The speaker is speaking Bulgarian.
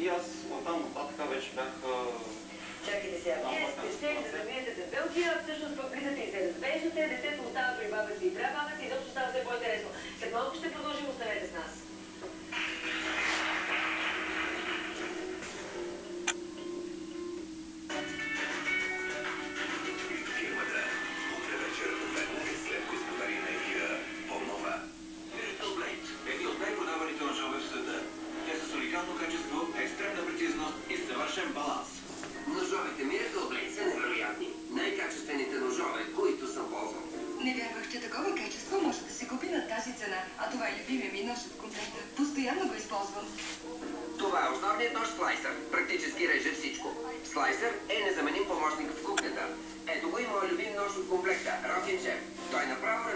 И аз оттам нататък вече бях... Чакайте сега, вие сте щели да заминете за Белгия, а всъщност пък влизате и се развеждате, детето остава при баба си и прабаба си, изобщо става все по-интересно. След малко ще продължим, останете с нас. Фирмата. Утре вечер, веднага след господари на ефира, по-нова. Miracle Blade. Едни от най-продаваните ножове в света. Те са с уникално качество, екстремна прецизност и съвършен баланс. Ножовете Miracle Blade са невероятни. Най-качествените ножове, които съм ползвал. Не вярвах, че такова качество може да се купи на тази цена, а това е любимия ми нож от комплекта. Постоянно го използвам. Това е основният нож слайсър. Практически реже всичко. Слайсър е незаменим помощник в кухнята. Ето го и моят любим нож от комплекта, Rockin' Chef. Той направо